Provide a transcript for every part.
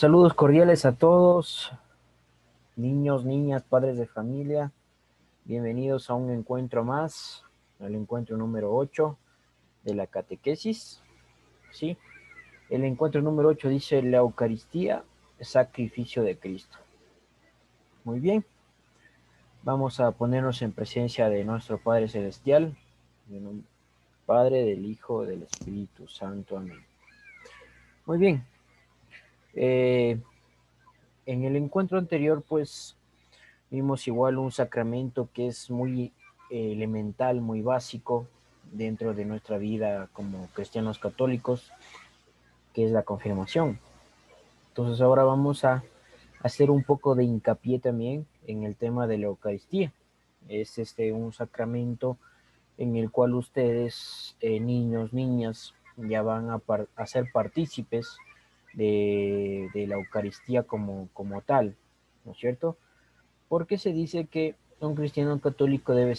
Saludos cordiales a todos, niños, niñas, padres de familia. Bienvenidos a un encuentro más, el encuentro número 8 de la catequesis. Sí, el encuentro número 8 dice la Eucaristía, sacrificio de Cristo. Muy bien, vamos a ponernos en presencia de nuestro Padre Celestial, del Padre, del Hijo, del Espíritu Santo. Amén. Muy bien, eh, en el encuentro anterior, pues vimos igual un sacramento que es muy elemental, muy básico dentro de nuestra vida como cristianos católicos, que es la confirmación. Entonces ahora vamos a hacer un poco de hincapié también en el tema de la Eucaristía. Es un sacramento en el cual ustedes, niños, niñas, ya van a ser partícipes de la Eucaristía como tal, ¿no es cierto? Porque se dice que un cristiano católico debe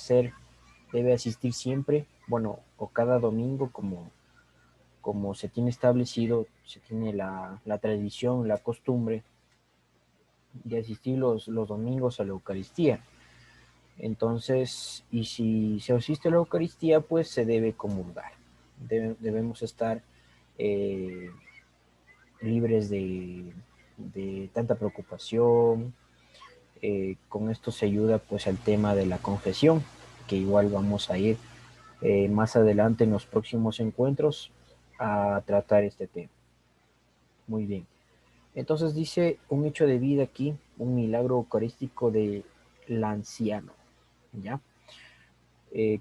asistir siempre, bueno, o cada domingo como se tiene establecido, se tiene la tradición, la costumbre de asistir los domingos a la Eucaristía. Entonces, y si se asiste a la Eucaristía, pues se debe comulgar. Debemos estar eh, libres de tanta preocupación. Con esto se ayuda pues al tema de la confesión, que igual vamos a ir más adelante en los próximos encuentros a tratar este tema. Muy bien. Entonces dice un hecho de vida aquí, un milagro eucarístico de la anciano. ¿Ya?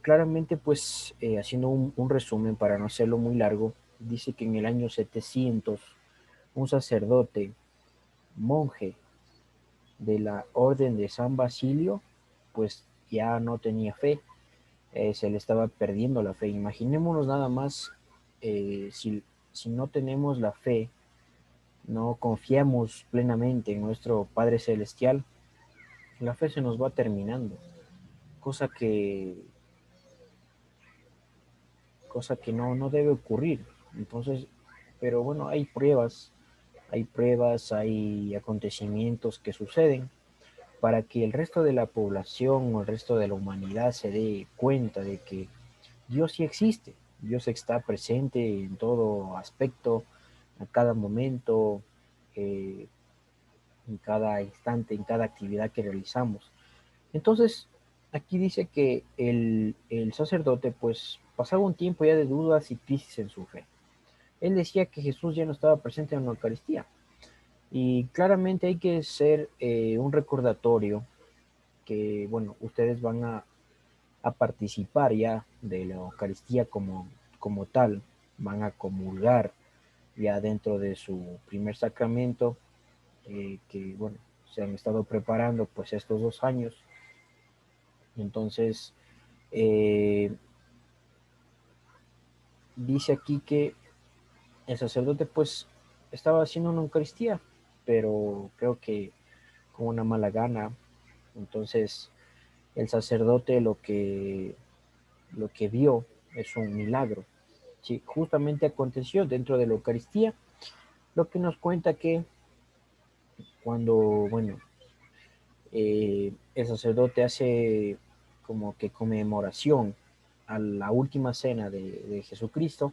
Claramente, pues, haciendo un resumen para no hacerlo muy largo, dice que en el año 700, un sacerdote, monje de la orden de San Basilio, pues ya no tenía fe, se le estaba perdiendo la fe. Imaginémonos nada más, si no tenemos la fe, no confiamos plenamente en nuestro Padre Celestial, la fe se nos va terminando, cosa que, cosa que no debe ocurrir. Entonces, pero bueno, hay pruebas, hay acontecimientos que suceden para que el resto de la población o el resto de la humanidad se dé cuenta de que Dios sí existe, Dios está presente en todo aspecto, a cada momento, eh, en cada instante, en cada actividad que realizamos. Entonces, aquí dice que el sacerdote pues pasaba un tiempo ya de dudas y crisis en su fe. Él decía que Jesús ya no estaba presente en la Eucaristía. Y claramente hay que ser un recordatorio que, bueno, ustedes van a participar ya de la Eucaristía como tal, van a comulgar ya dentro de su primer sacramento, que, bueno, se han estado preparando pues estos 2 años. Entonces, eh, dice aquí que el sacerdote pues estaba haciendo una Eucaristía, pero creo que con una mala gana. Entonces, el sacerdote lo que vio es un milagro. Sí, justamente aconteció dentro de la Eucaristía, lo que nos cuenta que cuando, bueno, el sacerdote hace como que conmemoración a la última cena de Jesucristo,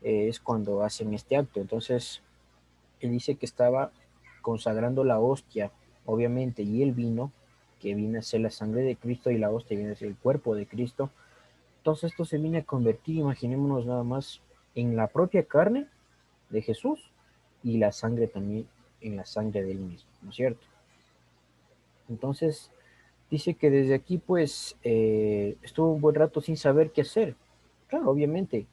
es cuando hacen este acto. Entonces, él dice que estaba consagrando la hostia, obviamente, y el vino, que viene a ser la sangre de Cristo, y la hostia viene a ser el cuerpo de Cristo. Entonces esto se viene a convertir, imaginémonos nada más, en la propia carne de Jesús y la sangre también en la sangre de él mismo, ¿no es cierto? Entonces dice que desde aquí pues estuvo un buen rato sin saber qué hacer. Claro, obviamente,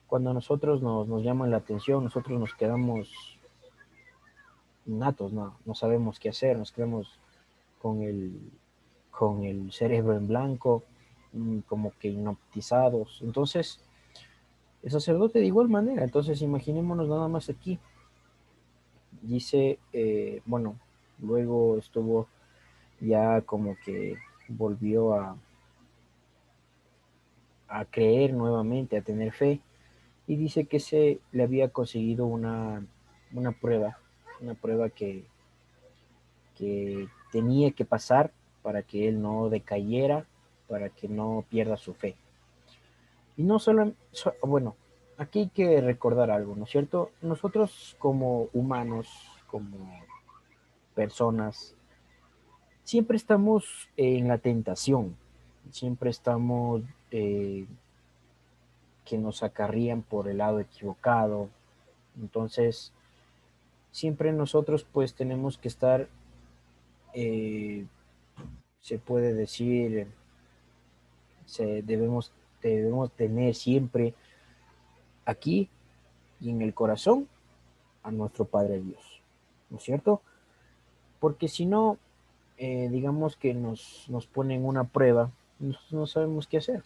cuando a nosotros nos llaman la atención, nosotros nos quedamos natos, no sabemos qué hacer, nos quedamos con el cerebro en blanco, como que hipnotizados. Entonces, el sacerdote de igual manera, entonces imaginémonos nada más aquí. Dice, bueno, luego estuvo ya como que volvió a creer nuevamente, a tener fe, y dice que se le había conseguido una prueba una prueba que tenía que pasar para que él no decayera, para que no pierda su fe. Y no solo, bueno, aquí hay que recordar algo, ¿no es cierto? Nosotros como humanos, como personas, siempre estamos en la tentación, siempre estamos que nos acarrían por el lado equivocado. Entonces, siempre nosotros pues tenemos que estar, eh, se puede decir, debemos tener siempre aquí y en el corazón a nuestro Padre Dios, ¿no es cierto? Porque si no, digamos que nos ponen una prueba, nosotros no sabemos qué hacer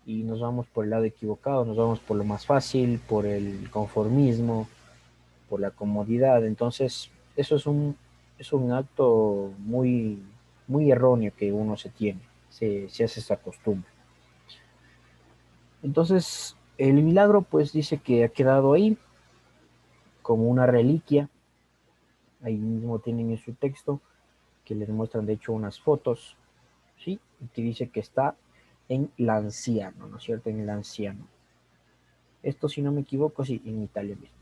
y nos vamos por el lado equivocado, nos vamos por lo más fácil, por el conformismo, por la comodidad. Entonces, eso es un acto muy erróneo que uno se tiene, se hace esa costumbre. Entonces, el milagro pues dice que ha quedado ahí como una reliquia. Ahí mismo tienen en su texto que les muestran de hecho unas fotos, ¿sí? Y que dice que está en Lanciano, ¿no es cierto? En Lanciano. Esto, si no me equivoco, sí, en Italia mismo.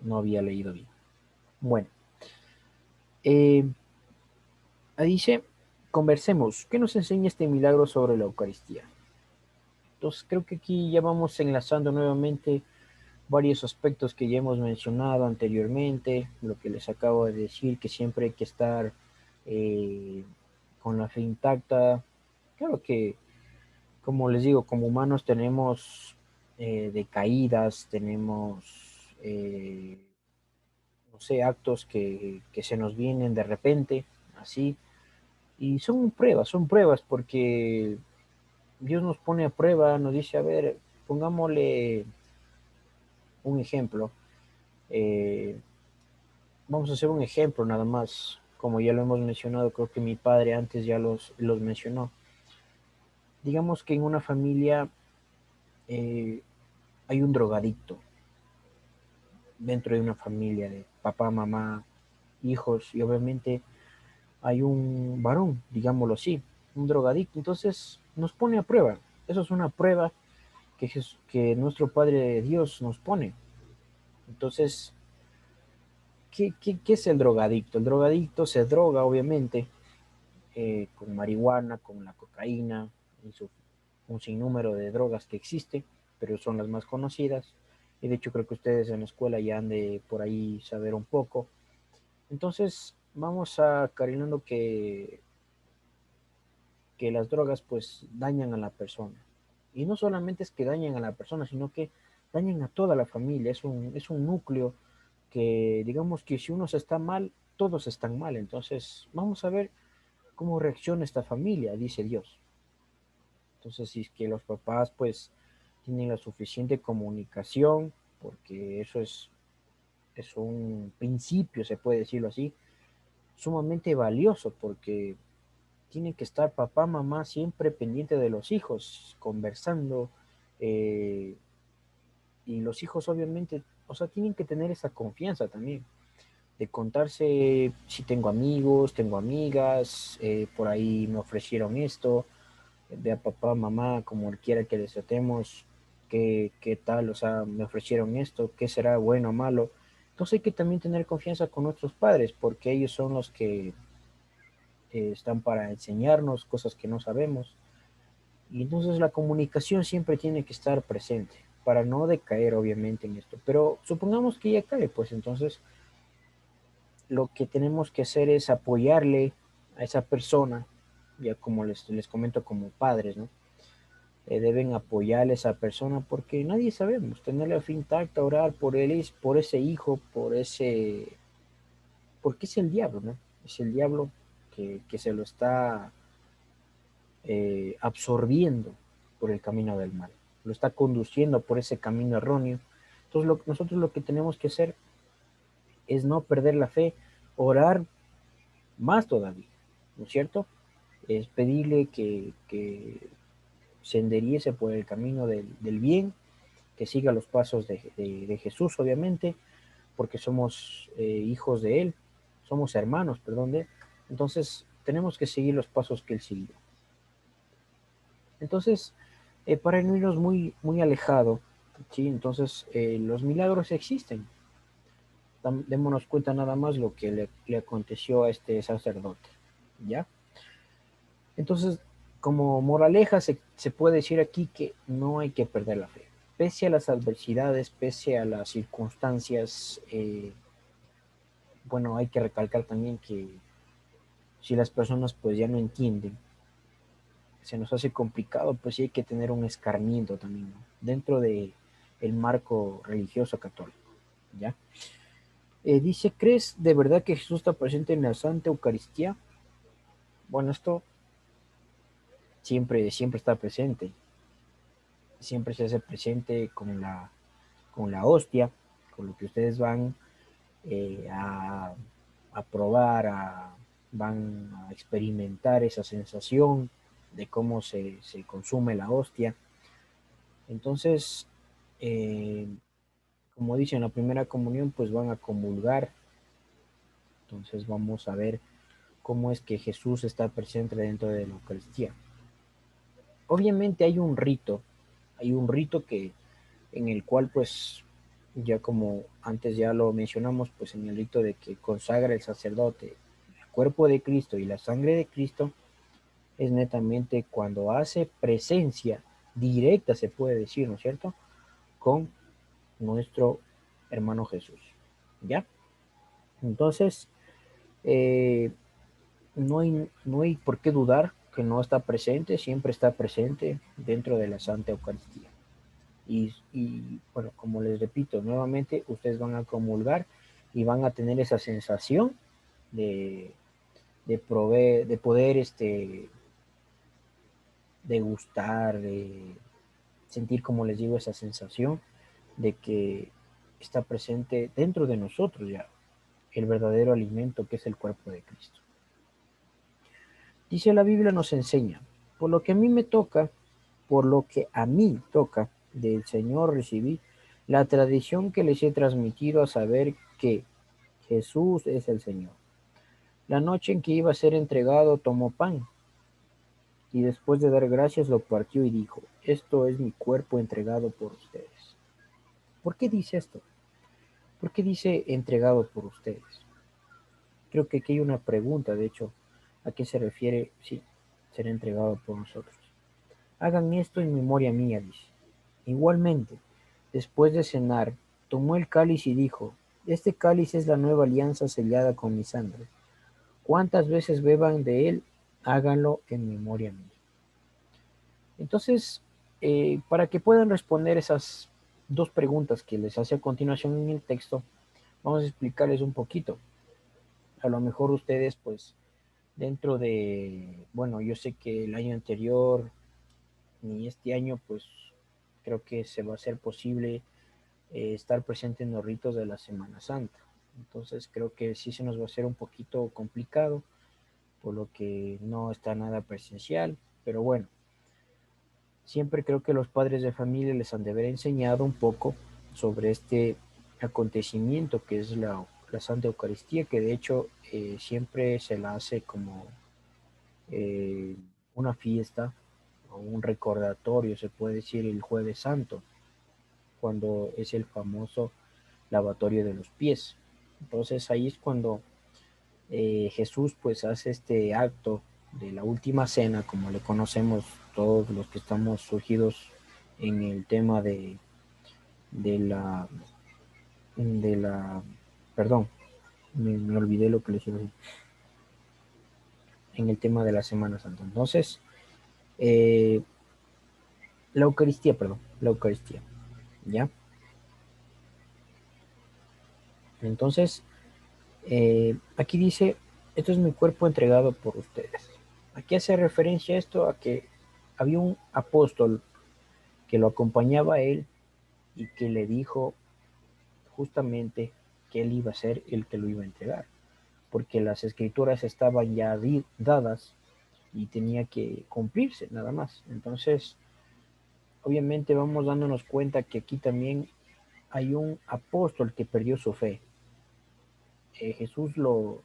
No había leído bien. Bueno, eh, ahí dice, conversemos. ¿Qué nos enseña este milagro sobre la Eucaristía? Entonces, creo que aquí ya vamos enlazando nuevamente varios aspectos que ya hemos mencionado anteriormente, lo que les acabo de decir, que siempre hay que estar eh, con la fe intacta. Claro que, como les digo, como humanos tenemos decaídas, tenemos, no sé, actos que se nos vienen de repente, así, y son pruebas, porque Dios nos pone a prueba, nos dice, a ver, pongámosle un ejemplo. Eh, Vamos a hacer un ejemplo nada más, como ya lo hemos mencionado, creo que mi padre antes ya los mencionó. Digamos que en una familia eh, hay un drogadicto, dentro de una familia de papá, mamá, hijos, y obviamente hay un varón, digámoslo así, un drogadicto. Entonces nos pone a prueba. Eso es una prueba que nuestro Padre Dios nos pone. Entonces, ¿qué es el drogadicto? El drogadicto se droga, obviamente, con marihuana, con la cocaína, un sinnúmero de drogas que existe, pero son las más conocidas. Y de hecho creo que ustedes en la escuela ya han de por ahí saber un poco. Entonces vamos a carilando que las drogas pues dañan a la persona. Y no solamente es que dañan a la persona, sino que dañan a toda la familia. Es un núcleo que digamos que si uno se está mal, todos están mal. Entonces vamos a ver cómo reacciona esta familia, dice Dios. Entonces, si es que los papás pues tienen la suficiente comunicación, porque es un principio, se puede decirlo así, sumamente valioso, porque tienen que estar papá, mamá siempre pendiente de los hijos, conversando, eh, y los hijos obviamente, o sea, tienen que tener esa confianza también, de contarse si tengo amigos, tengo amigas, por ahí me ofrecieron esto, de a papá, mamá, como quiera que les tratemos, qué tal, o sea, me ofrecieron esto, qué será bueno o malo. Entonces hay que también tener confianza con nuestros padres, porque ellos son los que están para enseñarnos cosas que no sabemos. Y entonces la comunicación siempre tiene que estar presente, para no decaer obviamente en esto. Pero supongamos que ya cae, pues entonces lo que tenemos que hacer es apoyarle a esa persona, ya como les comento como padres, ¿no? Deben apoyar a esa persona porque nadie sabemos, tener la fe intacta, orar por él, por ese hijo, porque es el diablo, ¿no? Es el diablo que se lo está absorbiendo por el camino del mal, lo está conduciendo por ese camino erróneo. Entonces nosotros lo que tenemos que hacer es no perder la fe, orar más todavía, ¿no es cierto? Es pedirle que se enderiece por el camino del bien, que siga los pasos de Jesús, obviamente, porque somos hijos de Él, somos hermanos, perdón, de Él. Entonces tenemos que seguir los pasos que Él siguió. Entonces, para no irnos muy, muy alejado, ¿sí? Entonces los milagros existen. Démonos cuenta nada más lo que le aconteció a este sacerdote, ¿ya? Entonces, como moraleja, se puede decir aquí que no hay que perder la fe. Pese a las adversidades, pese a las circunstancias, bueno, hay que recalcar también que si las personas pues ya no entienden, se nos hace complicado, pues sí hay que tener un escarmiento también, ¿no? Dentro de el marco religioso católico, ¿ya? Dice, ¿crees de verdad que Jesús está presente en la Santa Eucaristía? Bueno, esto siempre está presente, siempre se hace presente con la hostia, con lo que ustedes van a probar, van a experimentar esa sensación de cómo se consume la hostia. Entonces, eh, como dice en la primera comunión, pues van a comulgar. Entonces vamos a ver cómo es que Jesús está presente dentro de la Eucaristía. Obviamente hay un rito que en el cual pues ya como antes ya lo mencionamos, pues en el rito de que consagra el sacerdote el cuerpo de Cristo y la sangre de Cristo, es netamente cuando hace presencia directa, se puede decir, ¿no es cierto?, con nuestro hermano Jesús, ¿ya? Entonces, eh, no hay por qué dudar que no está presente, siempre está presente dentro de la Santa Eucaristía. Bueno, como les repito, nuevamente ustedes van a comulgar y van a tener esa sensación de, de poder degustar, de sentir, como les digo, esa sensación de que está presente dentro de nosotros ya el verdadero alimento que es el cuerpo de Cristo. Dice la Biblia nos enseña, por lo que a mí me toca, por lo que a mí toca, del Señor recibí la tradición que les he transmitido a saber que Jesús es el Señor. La noche en que iba a ser entregado tomó pan y después de dar gracias lo partió y dijo, esto es mi cuerpo entregado por ustedes. ¿Por qué dice esto? ¿Por qué dice entregado por ustedes? Creo que aquí hay una pregunta, de hecho, ¿a qué se refiere? Sí, será entregado por nosotros. Hagan esto en memoria mía, dice. Igualmente, después de cenar, tomó el cáliz y dijo, este cáliz es la nueva alianza sellada con mi sangre. Cuantas veces beban de él, háganlo en memoria mía. Entonces, para que puedan responder esas dos preguntas que les hace a continuación en el texto, vamos a explicarles un poquito. A lo mejor ustedes, pues, dentro de, bueno, yo sé que el año anterior ni este año, pues, creo que se va a hacer posible estar presente en los ritos de la Semana Santa. Entonces, creo que sí se nos va a hacer un poquito complicado, por lo que no está nada presencial, pero bueno, siempre creo que los padres de familia les han de haber enseñado un poco sobre este acontecimiento que es la Santa Eucaristía, que de hecho siempre se la hace como eh, una fiesta o un recordatorio, se puede decir, el Jueves Santo, cuando es el famoso lavatorio de los pies. Entonces ahí es cuando Jesús pues hace este acto de la última cena, como le conocemos todos los que estamos surgidos en el tema de la, de la, perdón, me olvidé lo que les iba a decir, en el tema de la Semana Santa. Entonces, eh, la Eucaristía, perdón, la Eucaristía, ¿ya? Entonces, aquí dice, esto es mi cuerpo entregado por ustedes. Aquí hace referencia a esto, a que había un apóstol que lo acompañaba a él y que le dijo justamente que él iba a ser el que lo iba a entregar, porque las escrituras estaban ya dadas y tenía que cumplirse nada más. Entonces, obviamente vamos dándonos cuenta que aquí también hay un apóstol que perdió su fe, Jesús lo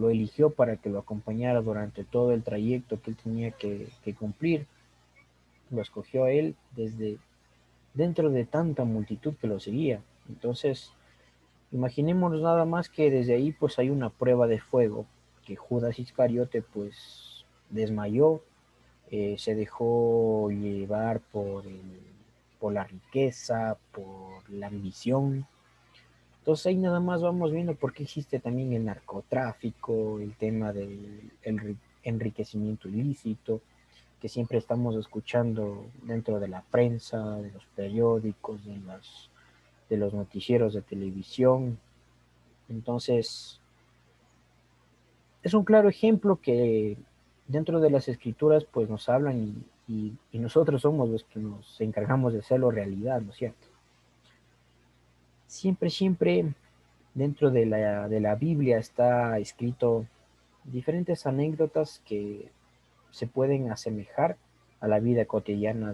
eligió para que lo acompañara durante todo el trayecto que él tenía que cumplir. Lo escogió a él desde dentro de tanta multitud que lo seguía. Entonces, imaginémonos nada más que desde ahí pues hay una prueba de fuego, que Judas Iscariote pues desmayó, se dejó llevar por la riqueza, por la ambición. Entonces ahí nada más vamos viendo por qué existe también el narcotráfico, el tema del enriquecimiento ilícito, que siempre estamos escuchando dentro de la prensa, de los periódicos, de los noticieros de televisión. Entonces, es un claro ejemplo que dentro de las escrituras pues nos hablan y nosotros somos los que nos encargamos de hacerlo realidad, ¿no es cierto? Siempre, siempre dentro de la Biblia está escrito diferentes anécdotas que se pueden asemejar a la vida cotidiana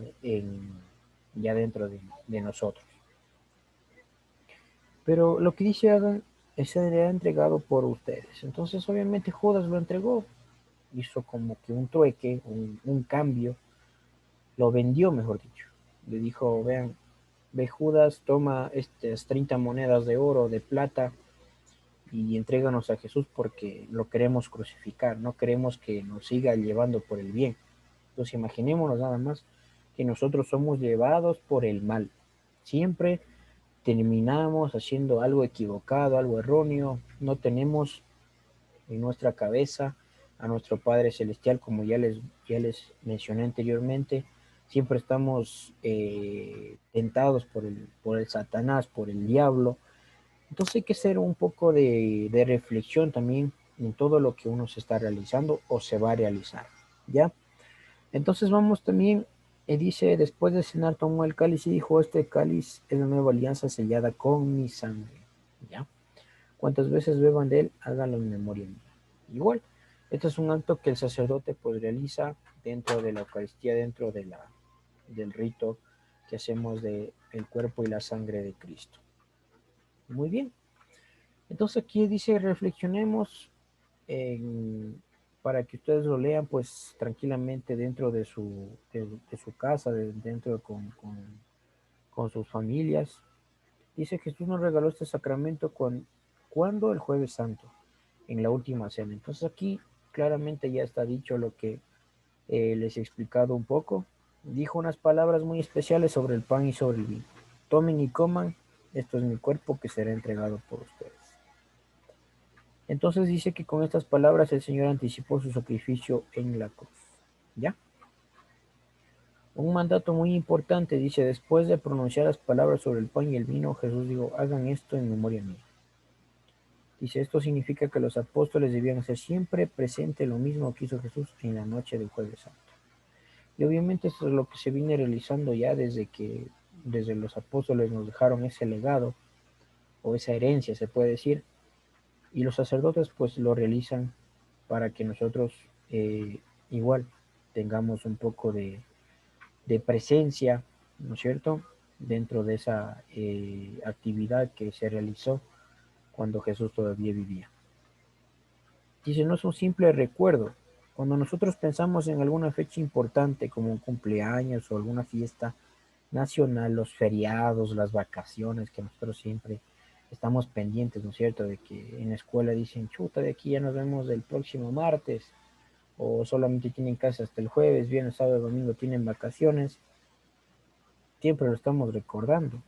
ya dentro de nosotros. Pero lo que dice Adán será entregado por ustedes. Entonces obviamente Judas lo entregó, hizo como que un trueque, un cambio, lo vendió, mejor dicho. Le dijo, vean, ve Judas, toma estas 30 monedas de oro, de plata, y entréganos a Jesús porque lo queremos crucificar, no queremos que nos siga llevando por el bien. Entonces imaginémonos nada más que nosotros somos llevados por el mal. Siempre terminamos haciendo algo equivocado, algo erróneo, no tenemos en nuestra cabeza a nuestro Padre Celestial, como ya les mencioné anteriormente. Siempre estamos tentados por el Satanás, por el diablo. Entonces hay que hacer un poco de reflexión también en todo lo que uno se está realizando o se va a realizar, ¿ya? Entonces vamos también, dice, después de cenar tomó el cáliz y dijo, este cáliz es la nueva alianza sellada con mi sangre, ¿ya? Cuantas veces beban de él, háganlo en memoria mía. Igual, este es un acto que el sacerdote pues realiza dentro de la Eucaristía, dentro del rito que hacemos de el cuerpo y la sangre de Cristo. Muy bien. Entonces aquí dice, reflexionemos para que ustedes lo lean pues tranquilamente dentro de su casa, dentro con sus familias. Dice, Jesús nos regaló este sacramento cuando el Jueves Santo, en la última cena. Entonces aquí claramente ya está dicho lo que les he explicado un poco. Dijo unas palabras muy especiales sobre el pan y sobre el vino. Tomen y coman, esto es mi cuerpo que será entregado por ustedes. Entonces dice que con estas palabras el Señor anticipó su sacrificio en la cruz. ¿Ya? Un mandato muy importante, dice, después de pronunciar las palabras sobre el pan y el vino, Jesús dijo, hagan esto en memoria mía. Dice, esto significa que los apóstoles debían hacer siempre presente lo mismo que hizo Jesús en la noche del Jueves Santo. Y obviamente esto es lo que se viene realizando ya desde los apóstoles nos dejaron ese legado o esa herencia, se puede decir, y los sacerdotes pues lo realizan para que nosotros igual tengamos un poco de presencia, ¿no es cierto?, dentro de esa actividad que se realizó cuando Jesús todavía vivía. Dice, no es un simple recuerdo. Cuando nosotros pensamos en alguna fecha importante como un cumpleaños o alguna fiesta nacional, los feriados, las vacaciones, que nosotros siempre estamos pendientes, ¿no es cierto?, de que en la escuela dicen, chuta, de aquí ya nos vemos el próximo martes, o solamente tienen clase hasta el jueves, viernes, sábado, domingo tienen vacaciones, siempre lo estamos recordando.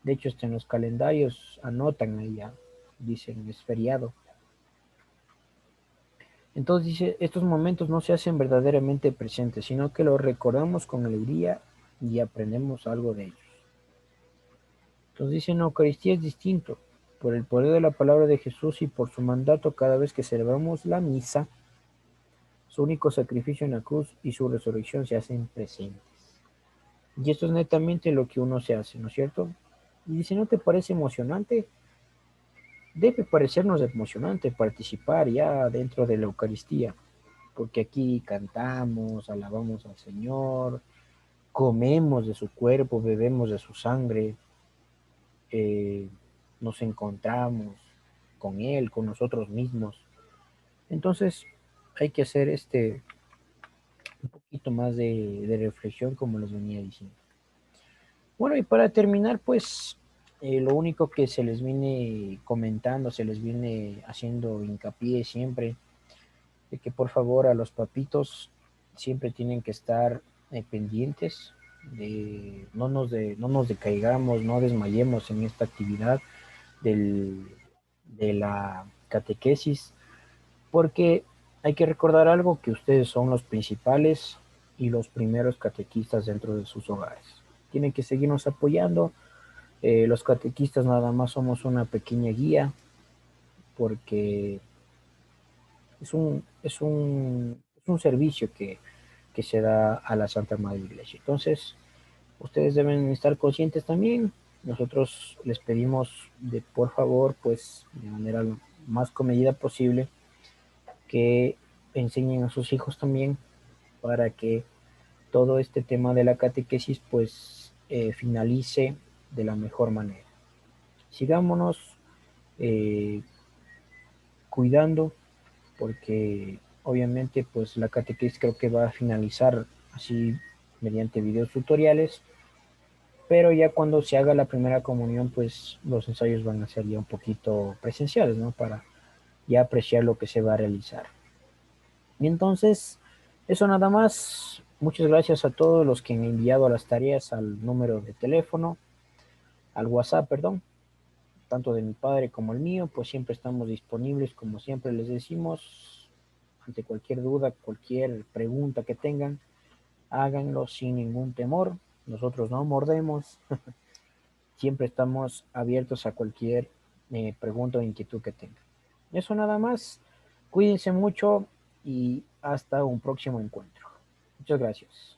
De hecho, hasta en los calendarios anotan ahí ya, dicen, es feriado. Entonces dice, estos momentos no se hacen verdaderamente presentes, sino que los recordamos con alegría y aprendemos algo de ellos. Entonces dice, en la Eucaristía es distinto. Por el poder de la palabra de Jesús y por su mandato, cada vez que celebramos la misa, su único sacrificio en la cruz y su resurrección se hacen presentes. Y esto es netamente lo que uno se hace, ¿no es cierto? Y dice, ¿no te parece emocionante? Debe parecernos emocionante participar ya dentro de la Eucaristía, porque aquí cantamos, alabamos al Señor, comemos de su cuerpo, bebemos de su sangre, nos encontramos. con él, con nosotros mismos. Entonces hay que hacer un poquito más de reflexión, como les venía diciendo. Bueno, y para terminar, pues lo único que se les viene comentando, se les viene haciendo hincapié siempre, de que por favor a los papitos siempre tienen que estar pendientes, no nos decaigamos, no desmayemos en esta actividad de la catequesis, porque hay que recordar algo, que ustedes son los principales y los primeros catequistas dentro de sus hogares. Tienen que seguirnos apoyando. Los catequistas nada más somos una pequeña guía, porque es un servicio que se da a la Santa Madre Iglesia. Entonces, ustedes deben estar conscientes también. Nosotros les pedimos de por favor, pues de manera más comedida posible, que enseñen a sus hijos también, para que todo este tema de la catequesis pues finalice de la mejor manera. Sigámonos eh, cuidando, porque obviamente pues la catequesis creo que va a finalizar así mediante videos tutoriales, pero ya cuando se haga la primera comunión pues los ensayos van a ser ya un poquito presenciales, ¿no? Para ya apreciar lo que se va a realizar. Y entonces, eso nada más. Muchas gracias a todos los que han enviado las tareas al número de teléfono, al WhatsApp, perdón, tanto de mi padre como el mío, pues siempre estamos disponibles, como siempre les decimos, ante cualquier duda, cualquier pregunta que tengan, háganlo sin ningún temor. Nosotros no mordemos, siempre estamos abiertos a cualquier pregunta o inquietud que tengan. Eso nada más. Cuídense mucho y hasta un próximo encuentro. Muchas gracias.